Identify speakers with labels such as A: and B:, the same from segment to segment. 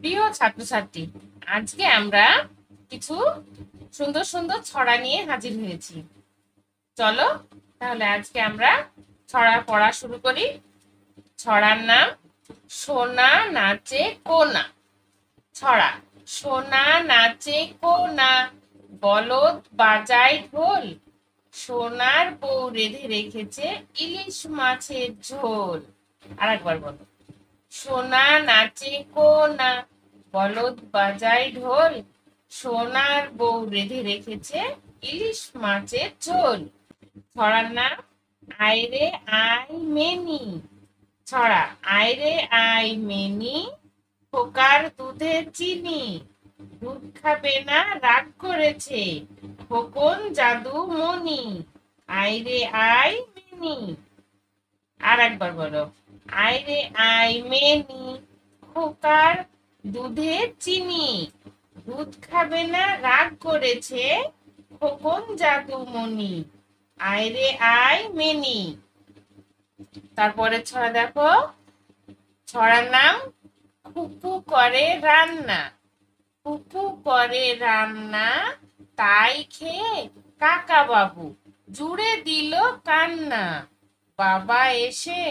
A: প্রিয় ছাত্রছাত্রী, আজকে আমরা কিছু সুন্দর সুন্দর ছড়া নিয়ে হাজির হয়েছি। চলো তাহলে আজকে আমরা ছড়া পড়া শুরু করি। ছড়ার নাম সোনা নাচে কোনা। ছড়া: সোনা নাচে কোনা, বলদ বাজায় ঢোল, সোনার বউ রেঁধে রেখেছে ইলিশ মাছের ঝোল। আরেকবার বলো। সোনা নাচে কোনা, বলদ বাজায় ঢোল, সোনার বউ রেঁধে রেখেছে ইলিশ মাছের ঝোল। ছড়ার নাম আয়রে আই মেনি। ছড়া: আয়রে আই মেনি, খোকার দুধে চিনি, দুধ খাবে না রাগ করেছে খোকন জাদু মনি। আয়রে আই মেনি। আর একবার বলো। আয়রে আই মেনি, খোকার দুধে চিনি, দুধ খাবে না রাগ করেছে খোকন জাদুমণি। আয়রে আই মেনি। তারপরে ছড়া দেখো। ছড়ার নাম খুকু করে রান্না। খুকু করে রান্না, তাই খেয়ে কাকা বাবু জুড়ে দিল কান্না। বাবা এসে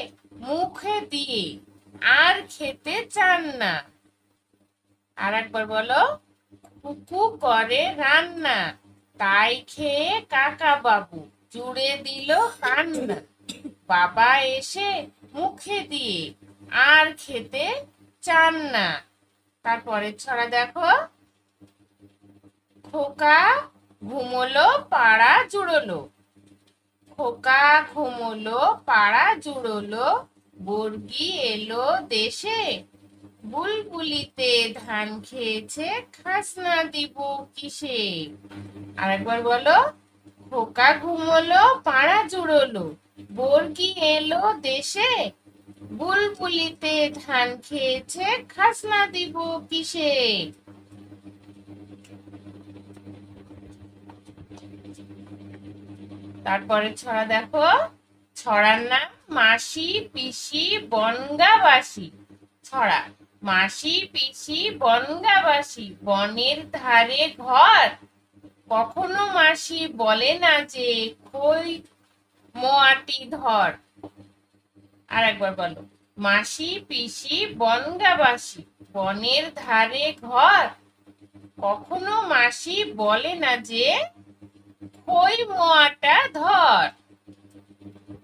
A: মুখে দিয়ে আর খেতে চান না। আর একবার বলো। কুকু করে রান্না, তাই খেয়ে কাকা বাবু জুড়ে দিল কান্না। বাবা এসে মুখে দিয়ে আর খেতে চান না। তারপরে ছড়া দেখো। খোকা ঘুমোলো পাড়া জুড়োলো। খোকা ঘুমোলো পাড়া জুড়োলো, বর্গি এলো দেশে, বুলবুলিতে ধান খেয়েছে খাসনা দিব কিসে। আরেকবার বলো। খোকা ঘুমোলো পাড়া জুড়োলো, বর্গি এলো দেশে, বুলবুলিতে ধান খেয়েছে খাসনা দিব কিসে। তারপরে ছড়া দেখো। ছড়ার নাম মাসি পিসি বনগাবাসী। ছড়া: মাসি পিসি বনগাবাসী, বনের ধারে ঘর, কখনো মাসি বলে না যে খই মোয়াটি ধর। আর একবার বলো। মাসি পিসি বনগাবাসী, বনের ধারে ঘর, কখনো মাসি বলে না যে খই মোয়াটা ধর।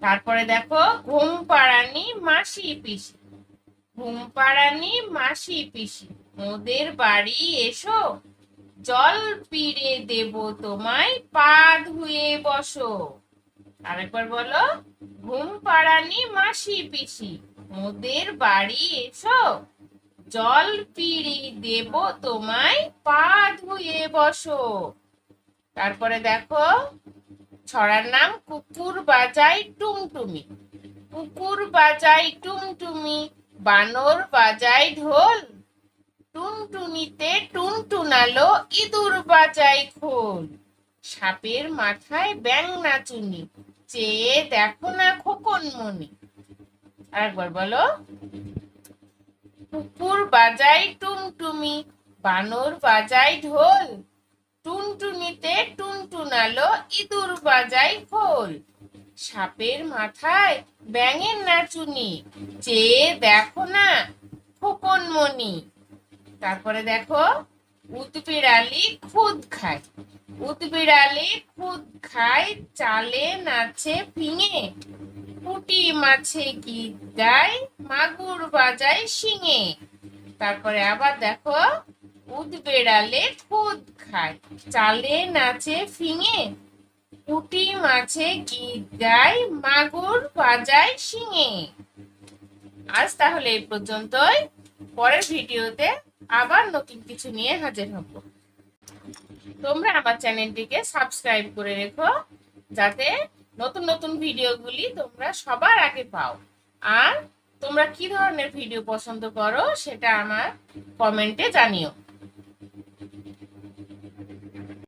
A: তারপরে দেখো। ঘুম পাড়ানি মাসি পিসি। ঘুম পাড়ানি মাসি পিসি, মোদের বাড়ি এসো, জল পিড়ে দেব তোমায়, পা ধুয়ে বসো। আরেকবার বলো। ঘুম পাড়ানি মাসি পিসি, মোদের বাড়ি এসো, জল পিড়ে দেব তোমায়, পা ধুয়ে বসো। তারপরে দেখো। ছড়ার নাম কুকুর বাজাই টুমটুমি। কুকুর বাজাই টুমটুমি, বানর বাজাই ঢোল, টুনটুনিতে টুনটুনালো, ইঁদুর বাজাই খোল, সাপের মাথায় ব্যাং নাচুনি, চেয়ে দেখো না খোকন মনি। আরেকবার বলো। কুকুর বাজাই টুমটুমি, বানর বাজাই ঢোল, টুনটুনিতে টুনটুনালো, ইঁদুর বাজাই খোল, সাপের মাথায় ব্যাঙের নাচুনি, চেয়ে দেখো না খোকন মনি। তারপরে দেখো। উৎবিড়ালি খুদ খায়। উৎবিড়ালি খুদ খায়, চালে নাচে ফিঙে, পুঁটি মাছে গীত গায়, মাগুর বাজায় শিঙে। তারপরে আবার দেখো। উৎবেড়ালে খুদ খায়, চালে নাচে ফিঙে, পুঁটি মাছে গীত গায়, মাগুর বাজায় শিঙে। আজ তাহলে এই পর্যন্তই। পরের ভিডিওতে আবার নতুন কিছু নিয়ে হাজির হব। তোমরা আমার চ্যানেলটিকে সাবস্ক্রাইব করে রেখো, যাতে নতুন নতুন ভিডিওগুলি তোমরা সবার আগে পাও। আর তোমরা কি ধরনের ভিডিও পছন্দ করো সেটা আমার কমেন্টে জানিও।